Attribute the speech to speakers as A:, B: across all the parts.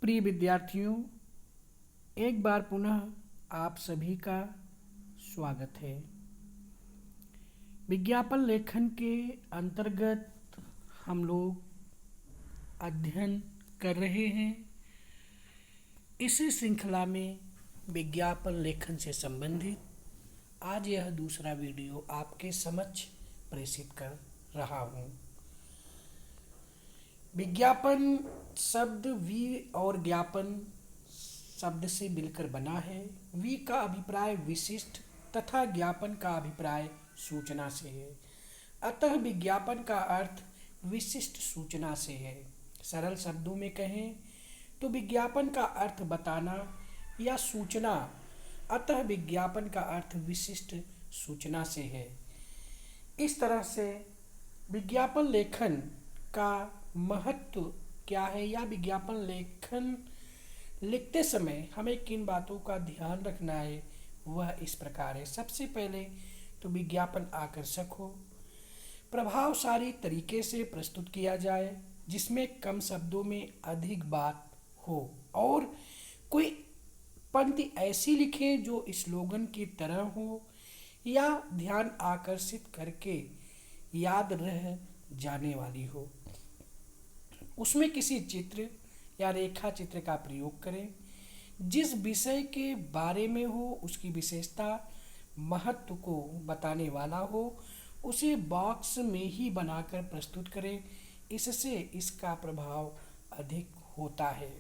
A: प्रिय विद्यार्थियों, एक बार पुनः आप सभी का स्वागत है। विज्ञापन लेखन के अंतर्गत हम लोग अध्ययन कर रहे हैं। इसी श्रृंखला में विज्ञापन लेखन से संबंधित आज यह दूसरा वीडियो आपके समक्ष प्रेषित कर रहा हूँ। विज्ञापन शब्द वी और ज्ञापन शब्द से मिलकर बना है। वी का अभिप्राय विशिष्ट तथा ज्ञापन का अभिप्राय सूचना से है। अतः विज्ञापन का अर्थ विशिष्ट सूचना से है। सरल शब्दों में कहें तो विज्ञापन का अर्थ बताना या सूचना, अतः विज्ञापन का अर्थ विशिष्ट सूचना से है। इस तरह से विज्ञापन लेखन का महत्व क्या है या विज्ञापन लेखन लिखते समय हमें किन बातों का ध्यान रखना है, वह इस प्रकार है। सबसे पहले तो विज्ञापन आकर्षक हो, प्रभावशाली तरीके से प्रस्तुत किया जाए, जिसमें कम शब्दों में अधिक बात हो और कोई पंक्ति ऐसी लिखें जो स्लोगन की तरह हो या ध्यान आकर्षित करके याद रह जाने वाली हो। उसमें किसी चित्र या रेखा चित्र का प्रयोग करें। जिस विषय के बारे में हो उसकी विशेषता महत्व को बताने वाला हो, उसे बॉक्स में ही बनाकर प्रस्तुत करें। इससे इसका प्रभाव अधिक होता है।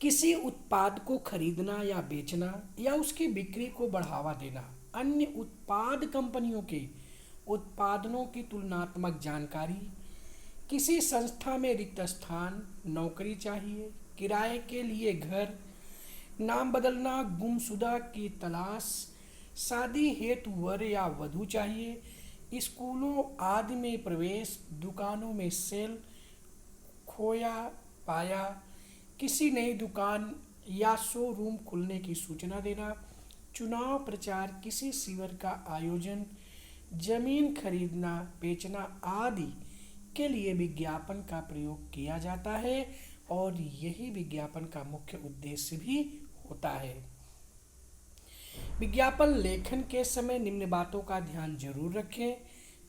A: किसी उत्पाद को खरीदना या बेचना या उसकी बिक्री को बढ़ावा देना, अन्य उत्पाद कंपनियों के उत्पादनों की तुलनात्मक जानकारी, किसी संस्था में रिक्त स्थान, नौकरी चाहिए, किराए के लिए घर, नाम बदलना, गुमशुदा की तलाश, शादी हेतु वर या वधू चाहिए, स्कूलों आदि में प्रवेश, दुकानों में सेल, खोया पाया, किसी नई दुकान या शोरूम खुलने की सूचना देना, चुनाव प्रचार, किसी शिविर का आयोजन, जमीन खरीदना बेचना आदि के लिए विज्ञापन का प्रयोग किया जाता है और यही विज्ञापन का मुख्य उद्देश्य भी होता है। विज्ञापन लेखन के समय निम्न बातों का ध्यान जरूर रखें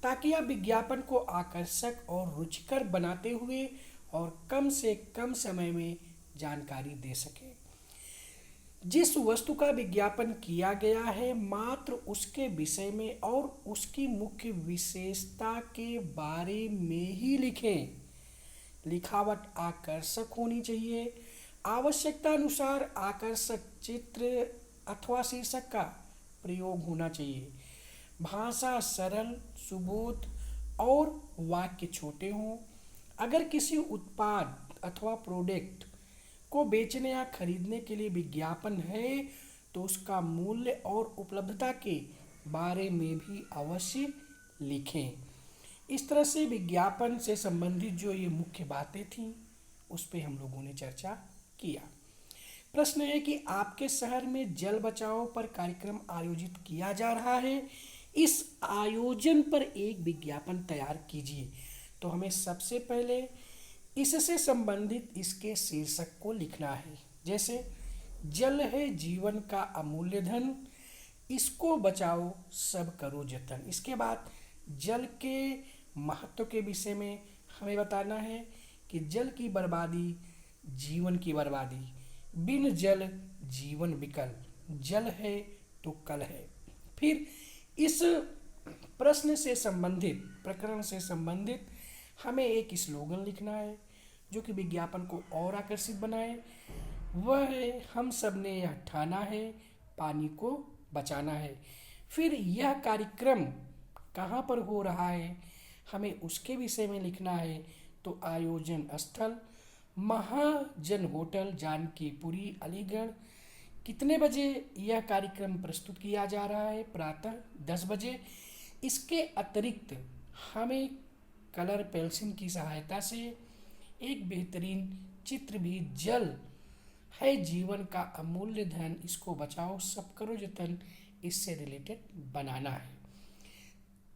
A: ताकि आप विज्ञापन को आकर्षक और रुचिकर बनाते हुए और कम से कम समय में जानकारी दे सकें। जिस वस्तु का विज्ञापन किया गया है मात्र उसके विषय में और उसकी मुख्य विशेषता के बारे में ही लिखें। लिखावट आकर्षक होनी चाहिए। आवश्यकता अनुसार आकर्षक चित्र अथवा शीर्षक का प्रयोग होना चाहिए। भाषा सरल, सुबोध और वाक्य छोटे हों। अगर किसी उत्पाद अथवा प्रोडक्ट को बेचने या खरीदने के लिए विज्ञापन है तो उसका मूल्य और उपलब्धता के बारे में भी अवश्य लिखें। इस तरह से विज्ञापन से संबंधित जो ये मुख्य बातें थीं उस पे हम लोगों ने चर्चा किया। प्रश्न है कि आपके शहर में जल बचाओ पर कार्यक्रम आयोजित किया जा रहा है। इस आयोजन पर एक विज्ञापन तैयार कीजिए। तो हमें सबसे पहले इससे संबंधित इसके शीर्षक को लिखना है। जैसे जल है जीवन का अमूल्य धन, इसको बचाओ सब करो जतन। इसके बाद जल के महत्व के विषय में हमें बताना है कि जल की बर्बादी जीवन की बर्बादी, बिन जल जीवन विकल, जल है तो कल है। फिर इस प्रश्न से संबंधित, प्रकरण से संबंधित हमें एक स्लोगन लिखना है जो कि विज्ञापन को और आकर्षित बनाए। वह है हम सब ने यह ठाना है, पानी को बचाना है। फिर यह कार्यक्रम कहाँ पर हो रहा है हमें उसके विषय में लिखना है। तो आयोजन स्थल महाजन होटल, जानकीपुरी, अलीगढ़। कितने बजे यह कार्यक्रम प्रस्तुत किया जा रहा है? प्रातः 10 बजे। इसके अतिरिक्त हमें कलर पेंसिल की सहायता से एक बेहतरीन चित्र भी, जल है जीवन का अमूल्य धन, इसको बचाओ सब करो जतन, इससे रिलेटेड बनाना है।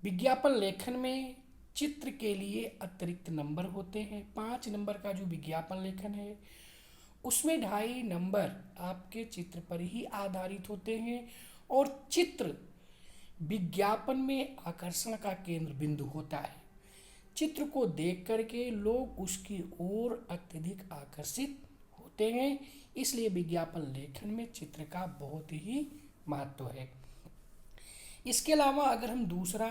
A: विज्ञापन लेखन में चित्र के लिए अतिरिक्त नंबर होते हैं। 5 नंबर का जो विज्ञापन लेखन है उसमें 2.5 नंबर आपके चित्र पर ही आधारित होते हैं और चित्र विज्ञापन में आकर्षण का केंद्र बिंदु होता है। चित्र को देख करके लोग उसकी ओर अत्यधिक आकर्षित होते हैं, इसलिए विज्ञापन लेखन में चित्र का बहुत ही महत्व है। इसके अलावा अगर हम दूसरा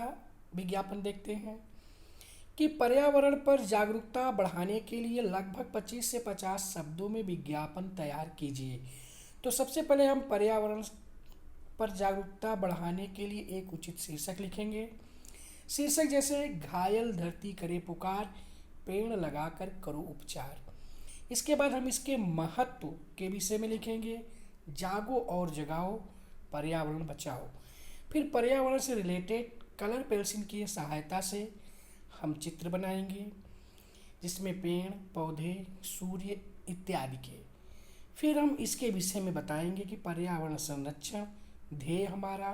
A: विज्ञापन देखते हैं कि पर्यावरण पर जागरूकता बढ़ाने के लिए लगभग 25 से 50 शब्दों में विज्ञापन तैयार कीजिए। तो सबसे पहले हम पर्यावरण पर जागरूकता बढ़ाने के लिए एक उचित शीर्षक लिखेंगे। शीर्षक जैसे घायल धरती करे पुकार, पेड़ लगाकर करो उपचार। इसके बाद हम इसके महत्व के विषय में लिखेंगे, जागो और जगाओ, पर्यावरण बचाओ। फिर पर्यावरण से रिलेटेड कलर पेंसिल की सहायता से हम चित्र बनाएंगे जिसमें पेड़ पौधे सूर्य इत्यादि के। फिर हम इसके विषय में बताएंगे कि पर्यावरण संरक्षण ध्येय हमारा,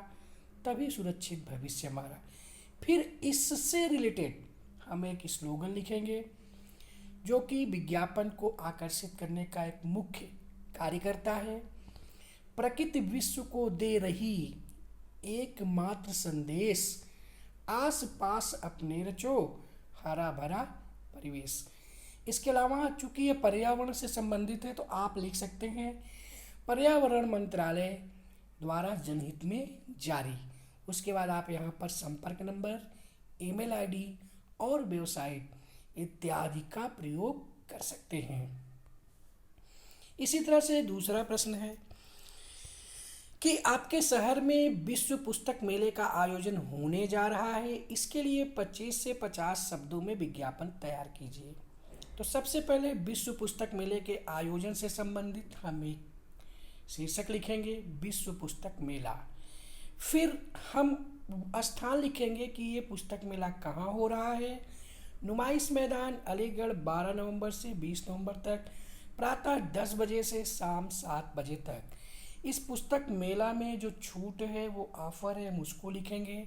A: तभी सुरक्षित भविष्य हमारा। फिर इससे रिलेटेड हम एक स्लोगन लिखेंगे जो कि विज्ञापन को आकर्षित करने का एक मुख्य कार्य करता है। प्रकृति विश्व को दे रही एकमात्र संदेश, आस पास अपने रचो हरा भरा परिवेश। इसके अलावा चूंकि ये पर्यावरण से संबंधित है तो आप लिख सकते हैं पर्यावरण मंत्रालय द्वारा जनहित में जारी। उसके बाद आप यहाँ पर संपर्क नंबर, ईमेल आईडी और वेबसाइट इत्यादि का प्रयोग कर सकते हैं। इसी तरह से दूसरा प्रश्न है कि आपके शहर में विश्व पुस्तक मेले का आयोजन होने जा रहा है, इसके लिए 25 से 50 शब्दों में विज्ञापन तैयार कीजिए। तो सबसे पहले विश्व पुस्तक मेले के आयोजन से संबंधित हम एक शीर्षक लिखेंगे, विश्व पुस्तक मेला। फिर हम स्थान लिखेंगे कि ये पुस्तक मेला कहाँ हो रहा है। नुमाइश मैदान अलीगढ़ 12 नवंबर से 20 नवंबर तक, प्रातः 10 बजे से शाम 7 बजे तक। इस पुस्तक मेला में जो छूट है वो ऑफर है, हम उसको लिखेंगे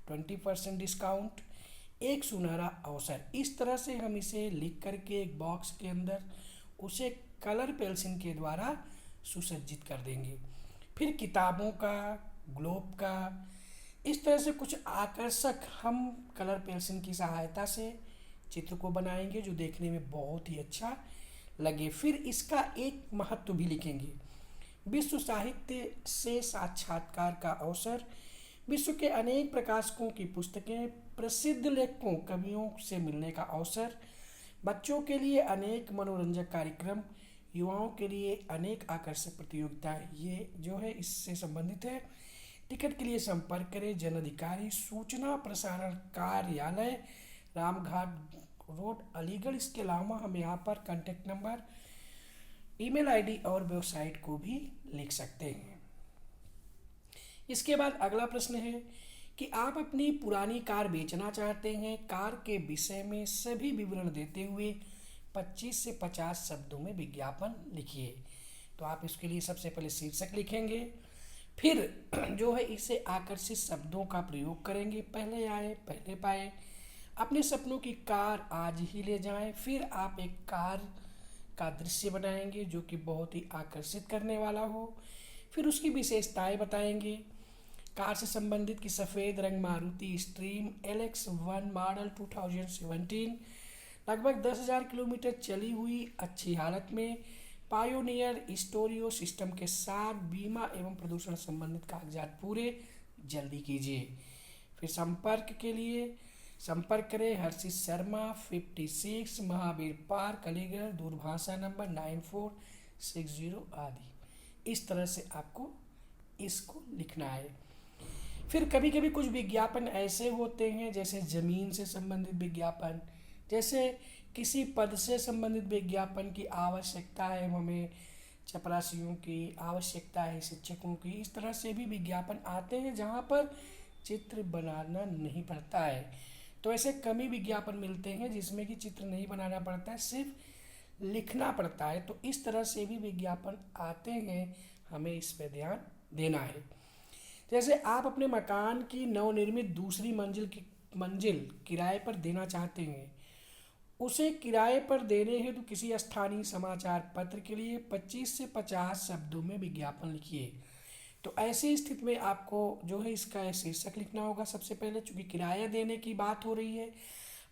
A: 20% डिस्काउंट, एक सुनहरा अवसर। इस तरह से हम इसे लिख करके एक बॉक्स के अंदर उसे कलर पेंसिल के द्वारा सुसज्जित कर देंगे। फिर किताबों का, ग्लोब का, इस तरह से कुछ आकर्षक हम कलर पेंसिल की सहायता से चित्र को बनाएंगे जो देखने में बहुत ही अच्छा लगे। फिर इसका एक महत्व भी लिखेंगे, विश्व साहित्य से साक्षात्कार का अवसर, विश्व के अनेक प्रकाशकों की पुस्तकें, प्रसिद्ध लेखकों कवियों से मिलने का अवसर, बच्चों के लिए अनेक मनोरंजक कार्यक्रम, युवाओं के लिए अनेक आकर्षक प्रतियोगिताएं। ये जो है इससे संबंधित है। टिकट के लिए संपर्क करें जन अधिकारी सूचना प्रसारण कार्यालय, रामघाट रोड, अलीगढ़। इसके अलावा हम यहाँ पर कांटेक्ट नंबर, ईमेल आईडी और वेबसाइट को भी लिख सकते हैं। इसके बाद अगला प्रश्न है कि आप अपनी पुरानी कार बेचना चाहते हैं। कार के विषय में सभी विवरण देते हुए 25 से 50 शब्दों में विज्ञापन लिखिए। तो आप इसके लिए सबसे पहले शीर्षक लिखेंगे, फिर जो है इसे आकर्षित शब्दों का प्रयोग करेंगे, पहले आए पहले पाए, अपने सपनों की कार आज ही ले जाएं। फिर आप एक कार का दृश्य बनाएंगे जो कि बहुत ही आकर्षित करने वाला हो। फिर उसकी विशेषताएं बताएंगे, कार से संबंधित कि सफ़ेद रंग मारुति स्ट्रीम LX1 मॉडल 2017, लगभग 10,000 किलोमीटर चली हुई, अच्छी हालत में, पायोनियर स्टोरियो सिस्टम के साथ, बीमा एवं प्रदूषण संबंधित कागजात पूरे, जल्दी कीजिए। फिर संपर्क के लिए संपर्क करें हर्षित शर्मा 56 महावीर पार्क अलीगढ़, दूरभाषा नंबर 9460 आदि। इस तरह से आपको इसको लिखना है। फिर कभी कभी कुछ विज्ञापन ऐसे होते हैं जैसे ज़मीन से संबंधित विज्ञापन, जैसे किसी पद से संबंधित विज्ञापन की आवश्यकता है, हमें चपरासियों की आवश्यकता है, शिक्षकों की, इस तरह से भी विज्ञापन आते हैं जहाँ पर चित्र बनाना नहीं पड़ता है। तो ऐसे कम ही विज्ञापन मिलते हैं जिसमें कि चित्र नहीं बनाना पड़ता है, सिर्फ लिखना पड़ता है। तो इस तरह से भी विज्ञापन आते हैं, हमें इस पर ध्यान देना है। जैसे आप अपने मकान की नवनिर्मित दूसरी मंजिल किराए पर देना चाहते हैं, उसे किराए पर देने हेतु तो किसी स्थानीय समाचार पत्र के लिए 25 से 50 शब्दों में विज्ञापन लिखिए। तो ऐसी स्थिति में आपको जो है इसका शीर्षक लिखना होगा सबसे पहले, चूंकि किराया देने की बात हो रही है,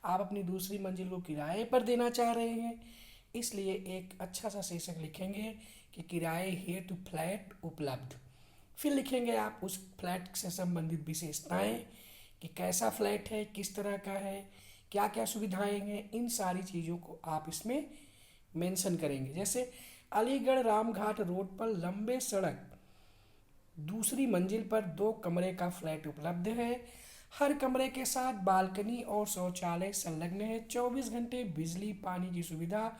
A: आप अपनी दूसरी मंजिल को किराए पर देना चाह रहे हैं, इसलिए एक अच्छा सा शीर्षक लिखेंगे कि किराए हेतु फ्लैट उपलब्ध। फिर लिखेंगे आप उस फ्लैट से संबंधित विशेषताएं कि कैसा फ्लैट है, किस तरह का है, क्या क्या सुविधाएं हैं, इन सारी चीज़ों को आप इसमें मेंशन करेंगे। जैसे अलीगढ़ रामघाट रोड पर लंबे सड़क दूसरी मंजिल पर 2 कमरे का फ्लैट उपलब्ध है। हर कमरे के साथ बालकनी और शौचालय संलग्न है। 24 घंटे बिजली पानी की सुविधा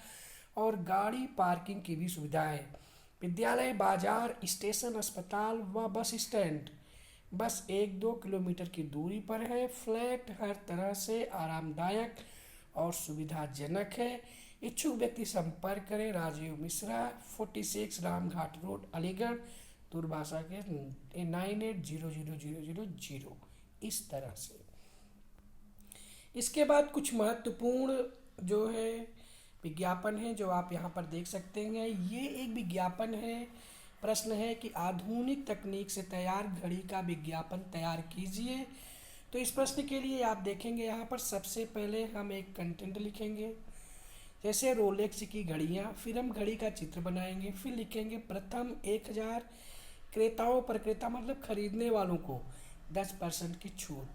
A: और गाड़ी पार्किंग की भी सुविधा है। विद्यालय, बाजार, स्टेशन, अस्पताल व बस स्टैंड बस 1-2 किलोमीटर की दूरी पर है। फ्लैट हर तरह से आरामदायक और सुविधाजनक है। इच्छुक व्यक्ति संपर्क करें राजीव मिश्रा, 46 रामघाट रोड, अलीगढ़, दूरभाषा के 98000000। इस तरह से इसके बाद कुछ महत्वपूर्ण जो है विज्ञापन है जो आप यहाँ पर देख सकते हैं। ये एक विज्ञापन है, प्रश्न है कि आधुनिक तकनीक से तैयार घड़ी का विज्ञापन तैयार कीजिए। तो इस प्रश्न के लिए आप देखेंगे यहाँ पर सबसे पहले हम एक कंटेंट लिखेंगे, जैसे रोलेक्स की घड़ियाँ, फिर हम घड़ी का चित्र बनाएंगे, फिर लिखेंगे प्रथम 1000 क्रेताओं पर, क्रेता मतलब खरीदने वालों को 10% की छूट।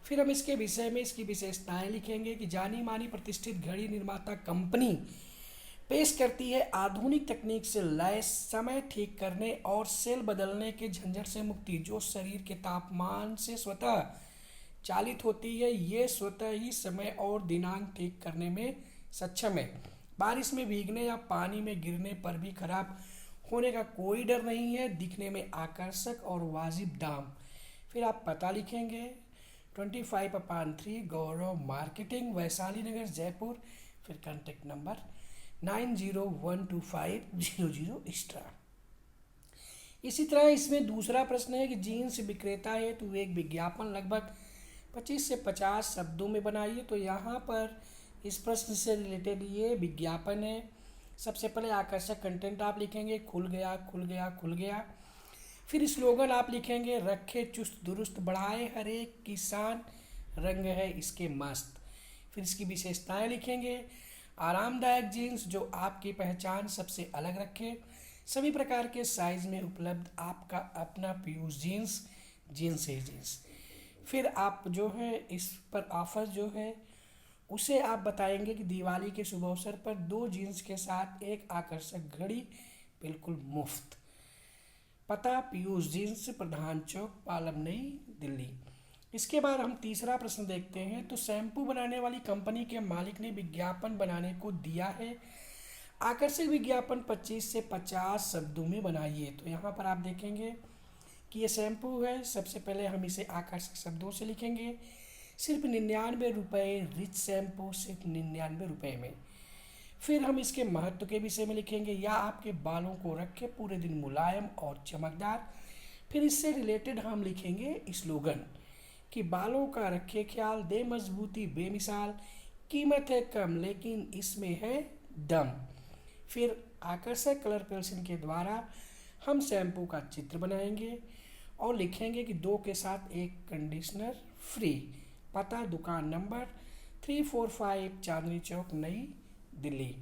A: फिर हम इसके विषय में इसकी विशेषताएं लिखेंगे कि जानी मानी प्रतिष्ठित घड़ी निर्माता कंपनी पेश करती है आधुनिक तकनीक से लैस समय ठीक करने और सेल बदलने के झंझट से मुक्ति, जो शरीर के तापमान से स्वतः चालित होती है। ये स्वतः ही समय और दिनांक ठीक करने में सक्षम है। बारिश में भीगने या पानी में गिरने पर भी खराब होने का कोई डर नहीं है। दिखने में आकर्षक और वाजिब दाम। फिर आप पता लिखेंगे 25/3 गौरव मार्केटिंग, वैशाली नगर, जयपुर। फिर कॉन्टेक्ट नंबर 90125000 एक्स्ट्रा। इसी तरह इसमें दूसरा प्रश्न है कि जीन्स विक्रेता है तो एक विज्ञापन लगभग 25 से 50 शब्दों में बनाइए। तो यहाँ पर इस प्रश्न से रिलेटेड ये विज्ञापन है। सबसे पहले आकर्षक कंटेंट आप लिखेंगे, खुल गया खुल गया खुल गया। फिर स्लोगन आप लिखेंगे, रखे चुस्त दुरुस्त, बढ़ाए हर एक किसान, रंग है इसके मस्त। फिर इसकी विशेषताएं लिखेंगे, आरामदायक जीन्स जो आपकी पहचान सबसे अलग रखे, सभी प्रकार के साइज में उपलब्ध, आपका अपना पीयूष जीन्स, जीन्स है जीन्स। फिर आप जो है इस पर ऑफर जो है उसे आप बताएंगे कि दिवाली के शुभ अवसर पर 2 जीन्स के साथ एक आकर्षक घड़ी बिल्कुल मुफ्त। पता पीयूष जीन्स, प्रधान चौक, पालम, नई दिल्ली। इसके बाद हम तीसरा प्रश्न देखते हैं। तो शैम्पू बनाने वाली कंपनी के मालिक ने विज्ञापन बनाने को दिया है। आकर्षक विज्ञापन 25 से 50 शब्दों में बनाइए। तो यहाँ पर आप देखेंगे कि ये शैम्पू है। सबसे पहले हम इसे आकर्षक शब्दों से लिखेंगे, सिर्फ 99 रुपये, रिच शैम्पू सिर्फ 99 रुपये में। फिर हम इसके महत्व के विषय में लिखेंगे, या आपके बालों को रखे पूरे दिन मुलायम और चमकदार। फिर इससे रिलेटेड हम लिखेंगे स्लोगन कि बालों का रखे ख्याल, दे मजबूती बेमिसाल, कीमत है कम लेकिन इसमें है दम। फिर आकर्षक कलर पेंसिल के द्वारा हम शैम्पू का चित्र बनाएंगे और लिखेंगे कि 2 के साथ एक कंडीशनर फ्री। पता दुकान नंबर 345 चांदनी चौक, नई दिल्ली।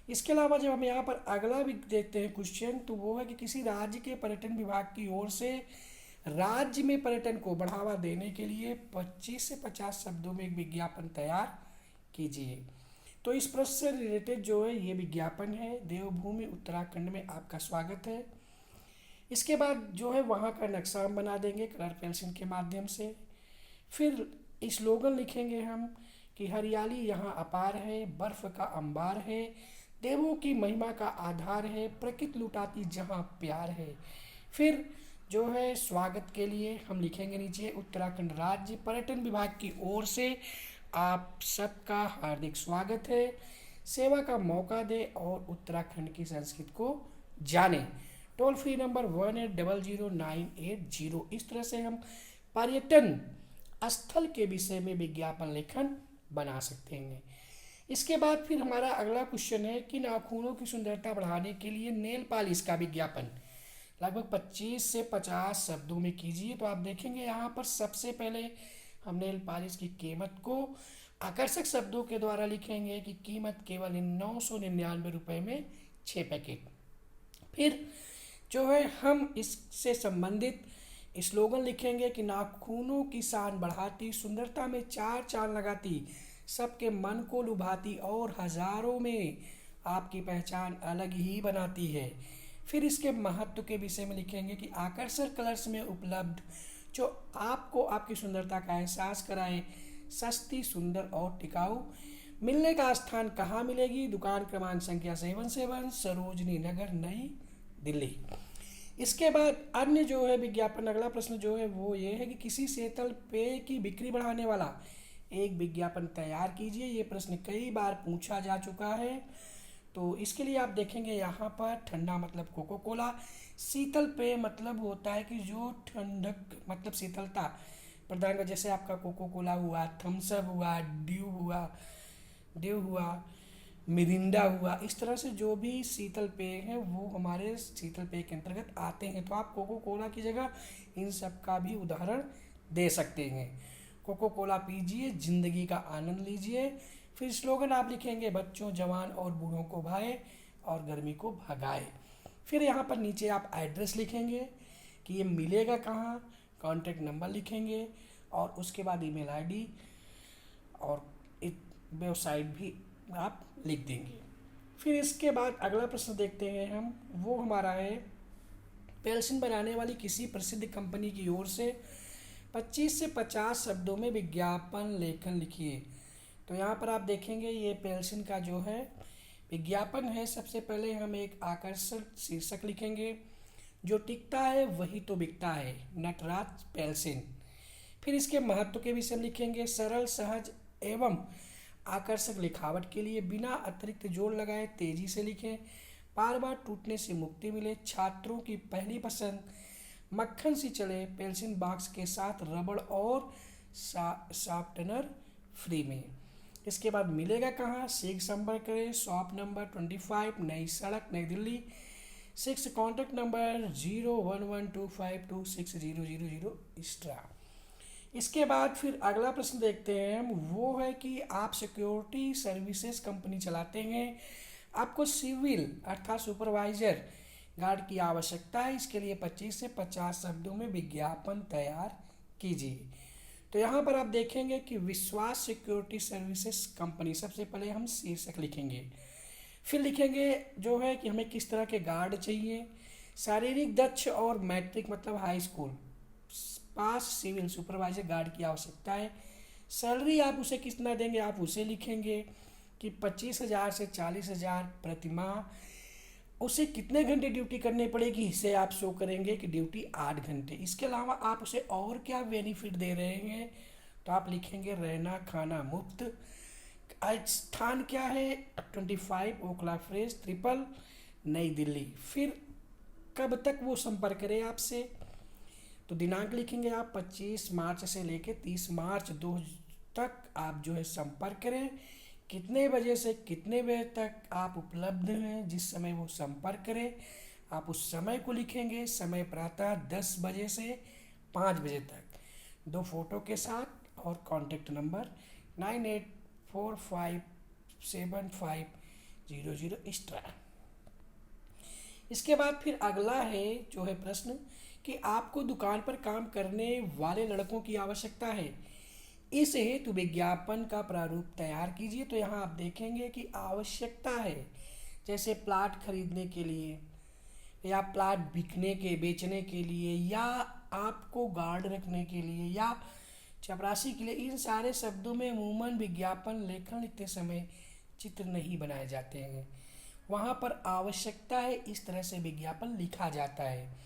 A: इसके अलावा जब हम यहाँ पर अगला भी देखते हैं क्वेश्चन, तो वो है कि किसी राज्य के पर्यटन विभाग की ओर से राज्य में पर्यटन को बढ़ावा देने के लिए 25 से 50 शब्दों में एक विज्ञापन तैयार कीजिए। तो इस प्रश्न से रिलेटेड जो है ये विज्ञापन है। देवभूमि उत्तराखंड में आपका स्वागत है। इसके बाद जो है वहाँ का नक्शा हम बना देंगे कलर पेंसिल के माध्यम से। फिर स्लोगन लिखेंगे हम कि हरियाली यहाँ अपार है, बर्फ का अंबार है, देवों की महिमा का आधार है, प्रकृति लुटाती जहाँ प्यार है। फिर जो है स्वागत के लिए हम लिखेंगे नीचे, उत्तराखंड राज्य पर्यटन विभाग की ओर से आप सबका हार्दिक स्वागत है, सेवा का मौका दे और उत्तराखंड की संस्कृति को जाने। Toll free number 18000980। इस तरह से हम पर्यटन स्थल के विषय में विज्ञापन लेखन बना सकते हैं। इसके बाद फिर हमारा अगला क्वेश्चन है कि नाखूनों की सुंदरता बढ़ाने के लिए नेल पॉलिश का विज्ञापन लगभग 25 से 50 शब्दों में कीजिए। तो आप देखेंगे यहाँ पर सबसे पहले हम नेल पॉलिश की कीमत को आकर्षक शब्दों के द्वारा लिखेंगे कि कीमत केवल 999 रुपये में 6 पैकेट। फिर जो है हम इससे संबंधित स्लोगन लिखेंगे कि नाखूनों की शान बढ़ाती, सुंदरता में चार चांद लगाती, सबके मन को लुभाती और हजारों में आपकी पहचान अलग ही बनाती है। फिर इसके महत्व के विषय में लिखेंगे कि आकर्षक कलर्स में उपलब्ध जो आपको आपकी सुंदरता का एहसास कराए, सस्ती, सुंदर और टिकाऊ। मिलने का स्थान कहाँ मिलेगी? दुकान क्रमांक संख्या 77 सरोजनी नगर, नई दिल्ली। इसके बाद अन्य जो है विज्ञापन, अगला प्रश्न जो है वो ये है कि किसी शीतल पेय की बिक्री बढ़ाने वाला एक विज्ञापन तैयार कीजिए। ये प्रश्न कई बार पूछा जा चुका है। तो इसके लिए आप देखेंगे यहाँ पर ठंडा मतलब कोको कोला, शीतल पेय मतलब होता है कि जो ठंडक मतलब शीतलता प्रदान कर, जैसे आपका कोको कोला हुआ, थम्सअप हुआ, ड्यू हुआ, मिरिंडा हुआ, इस तरह से जो भी शीतल पेय हैं वो हमारे शीतल पेय के अंतर्गत आते हैं। तो आप कोको कोला की जगह इन सब का भी उदाहरण दे सकते हैं। कोको कोला पीजिए, जिंदगी का आनंद लीजिए। फिर स्लोगन आप लिखेंगे बच्चों, जवान और बूढ़ों को भाए और गर्मी को भगाए। फिर यहाँ पर नीचे आप एड्रेस लिखेंगे कि ये मिलेगा कहाँ, कॉन्टैक्ट नंबर लिखेंगे और उसके बाद ईमेल आईडी और वेबसाइट भी आप लिख देंगे। फिर इसके बाद अगला प्रश्न देखते हैं हम, वो हमारा है पेल्सिन बनाने वाली किसी प्रसिद्ध कंपनी की ओर से 25 से 50 शब्दों में विज्ञापन लेखन लिखिए। तो यहाँ पर आप देखेंगे ये पेल्सिन का जो है विज्ञापन है। सबसे पहले हम एक आकर्षक शीर्षक लिखेंगे, जो टिकता है वही तो बिकता है, नटराज पेल्सिन। फिर इसके महत्व के विषय में लिखेंगे, सरल, सहज एवं आकर्षक लिखावट के लिए बिना अतिरिक्त जोर लगाए तेजी से लिखें, बार बार टूटने से मुक्ति मिले, छात्रों की पहली पसंद, मक्खन सी चले, पेल्सिन बॉक्स के साथ रबड़ और शार्पनर फ्री में। इसके बाद मिलेगा कहाँ, शीघ्र संपर्क करें, शॉप नंबर 25 नई सड़क, नई दिल्ली, 6 कॉन्टैक्ट नंबर 0112526000 एक्स्ट्रा। इसके बाद फिर अगला प्रश्न देखते हैं हम, वो है कि आप सिक्योरिटी सर्विसेज कंपनी चलाते हैं, आपको सिविल अर्थात सुपरवाइजर गार्ड की आवश्यकता है। इसके लिए 25 से 50 शब्दों में विज्ञापन तैयार कीजिए। तो यहाँ पर आप देखेंगे कि विश्वास सिक्योरिटी सर्विसेज कंपनी, सबसे पहले हम शीर्षक लिखेंगे। फिर लिखेंगे जो है कि हमें किस तरह के गार्ड चाहिए, शारीरिक दक्ष और मैट्रिक मतलब हाई स्कूल पास सिविल सुपरवाइजर गार्ड की आवश्यकता है। सैलरी आप उसे कितना देंगे आप उसे लिखेंगे कि 25,000 से 40,000 प्रति माह। उसे कितने घंटे ड्यूटी करनी पड़ेगी इसे आप शो करेंगे कि ड्यूटी 8 घंटे। इसके अलावा आप उसे और क्या बेनिफिट दे रहे हैं तो आप लिखेंगे रहना खाना मुफ्त। स्थान क्या है, 25 ओखला फ्रेश, ट्रिपल, नई दिल्ली। फिर कब तक वो संपर्क करें आपसे, तो दिनांक लिखेंगे आप 25 मार्च से लेकर 30 मार्च 2 तक आप जो है संपर्क करें। कितने बजे से कितने बजे तक आप उपलब्ध हैं, जिस समय वो संपर्क करें आप उस समय को लिखेंगे। समय प्रातः 10 बजे से 5 बजे तक, 2 फोटो के साथ और कॉन्टैक्ट नंबर 98457500 एक्स्ट्रा। इसके बाद फिर अगला है जो है प्रश्न कि आपको दुकान पर काम करने वाले लड़कों की आवश्यकता है, इस हेतु विज्ञापन का प्रारूप तैयार कीजिए। तो यहाँ आप देखेंगे कि आवश्यकता है जैसे प्लाट खरीदने के लिए या प्लाट बिकने के बेचने के लिए या आपको गार्ड रखने के लिए या चपरासी के लिए, इन सारे शब्दों में अमूमन विज्ञापन लेखन लिखते समय चित्र नहीं बनाए जाते हैं। वहाँ पर आवश्यकता है इस तरह से विज्ञापन लिखा जाता है।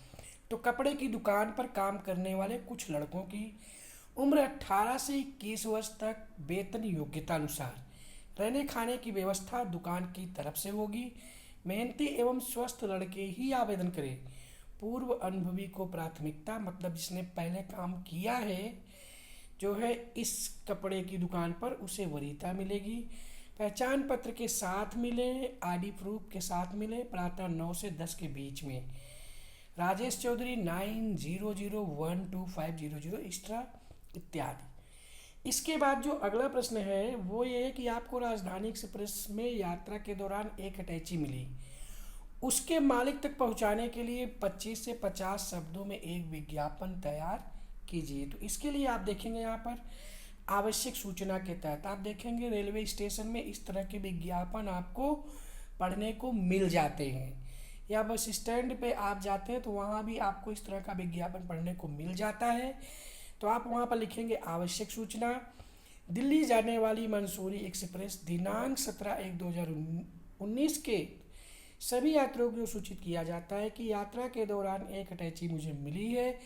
A: तो कपड़े की दुकान पर काम करने वाले कुछ लड़कों की उम्र 18 से 21 वर्ष तक, वेतन योग्यता अनुसार, रहने खाने की व्यवस्था दुकान की तरफ से होगी। मेहनती एवं स्वस्थ लड़के ही आवेदन करें। पूर्व अनुभवी को प्राथमिकता, मतलब जिसने पहले काम किया है जो है इस कपड़े की दुकान पर उसे वरीयता मिलेगी। पहचान पत्र के साथ मिले, आईडी प्रूफ के साथ मिले, प्रातः 9 से 10 के बीच में। राजेश चौधरी 90012500 एक्स्ट्रा इत्यादि। इसके बाद जो अगला प्रश्न है वो ये है कि आपको राजधानी एक्सप्रेस में यात्रा के दौरान एक अटैची मिली, उसके मालिक तक पहुंचाने के लिए 25 से 50 शब्दों में एक विज्ञापन तैयार कीजिए। तो इसके लिए आप देखेंगे यहाँ पर आवश्यक सूचना के तहत आप देखेंगे रेलवे स्टेशन में इस तरह के विज्ञापन आपको पढ़ने को मिल जाते हैं, या बस स्टैंड पे आप जाते हैं तो वहाँ भी आपको इस तरह का विज्ञापन पढ़ने को मिल जाता है। तो आप वहाँ पर लिखेंगे आवश्यक सूचना, दिल्ली जाने वाली मंसूरी एक्सप्रेस दिनांक 17/1/2019 के सभी यात्रियों को सूचित किया जाता है कि यात्रा के दौरान एक अटैची मुझे मिली है,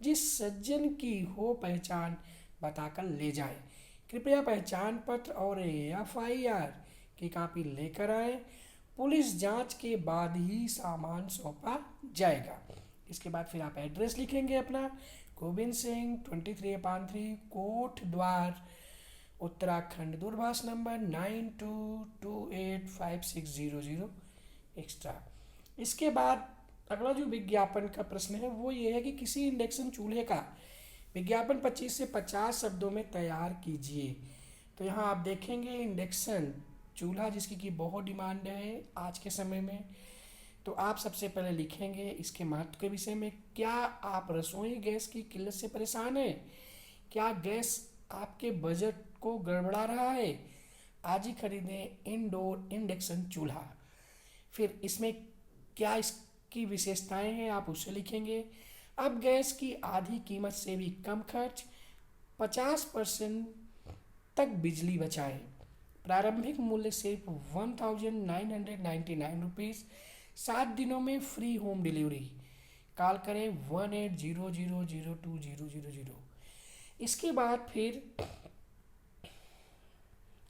A: जिस सज्जन की हो पहचान बताकर ले जाए। कृपया पहचान पत्र और FIR की कॉपी लेकर आए। पुलिस जांच के बाद ही सामान सौंपा जाएगा। इसके बाद फिर आप एड्रेस लिखेंगे अपना, गोविंद सिंह 23/3 कोट द्वार उत्तराखंड, दूरभाष नंबर 92285600 एक्स्ट्रा। इसके बाद अगला जो विज्ञापन का प्रश्न है वो ये है कि किसी इंडक्शन चूल्हे का विज्ञापन 25 से 50 शब्दों में तैयार कीजिए। तो यहाँ आप देखेंगे इंडक्शन चूल्हा जिसकी की बहुत डिमांड है आज के समय में। तो आप सबसे पहले लिखेंगे इसके महत्व के विषय में, क्या आप रसोई गैस की किल्लत से परेशान हैं? क्या गैस आपके बजट को गड़बड़ा रहा है? आज ही खरीदें इंडोर इंडक्शन चूल्हा। फिर इसमें क्या इसकी विशेषताएं हैं आप उसे लिखेंगे। अब गैस की आधी कीमत से भी कम खर्च, 50% तक बिजली बचाएं। प्रारंभिक मूल्य सिर्फ 1999 रुपीज़, 7 दिनों में फ्री होम डिलीवरी। कॉल करें 1800020000। इसके बाद फिर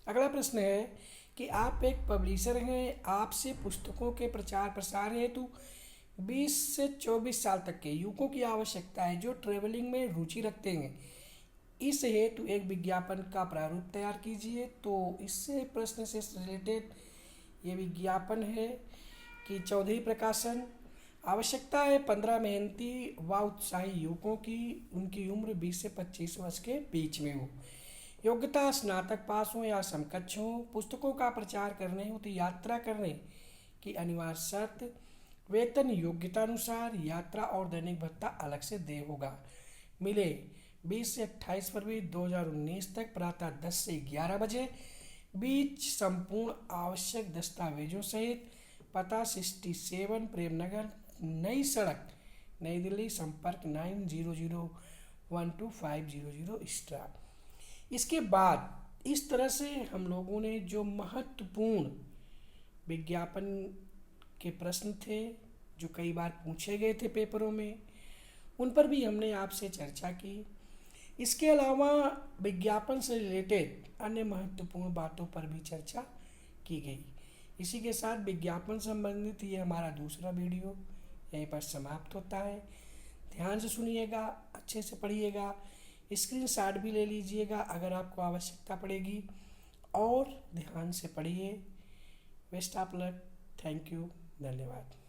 A: अगला प्रश्न है कि आप एक पब्लिशर हैं, आपसे पुस्तकों के प्रचार प्रसार हेतु 20 से 24 साल तक के युवकों की आवश्यकता है जो ट्रेवलिंग में रुचि रखते हैं। इस हेतु एक विज्ञापन का प्रारूप तैयार कीजिए। तो इससे प्रश्न से रिलेटेड ये विज्ञापन है कि चौधरी प्रकाशन, आवश्यकता है 15 मेहनती व उत्साही युवकों की, उनकी उम्र 20 से 25 वर्ष के बीच में हो, योग्यता स्नातक पास हो या समकक्ष हो, पुस्तकों का प्रचार करने हो तो यात्रा करने की अनिवार्य शर्त, वेतन योग्यता अनुसार, यात्रा और दैनिक भत्ता अलग से देय होगा। मिले 20 से 28 फरवरी 2019 तक प्रातः 10 से 11 बजे बीच, संपूर्ण आवश्यक दस्तावेजों सहित, पता 67 प्रेमनगर, नई सड़क, नई दिल्ली, संपर्क 90012500 एक्स्ट्रा। इसके बाद इस तरह से हम लोगों ने जो महत्वपूर्ण विज्ञापन के प्रश्न थे जो कई बार पूछे गए थे पेपरों में, उन पर भी हमने आपसे चर्चा की। इसके अलावा विज्ञापन से रिलेटेड अन्य महत्वपूर्ण बातों पर भी चर्चा की गई। इसी के साथ विज्ञापन संबंधित ये हमारा दूसरा वीडियो यहीं पर समाप्त होता है। ध्यान से सुनिएगा, अच्छे से पढ़िएगा, स्क्रीनशॉट भी ले लीजिएगा अगर आपको आवश्यकता पड़ेगी, और ध्यान से पढ़िए। Best of luck. Thank you. धन्यवाद।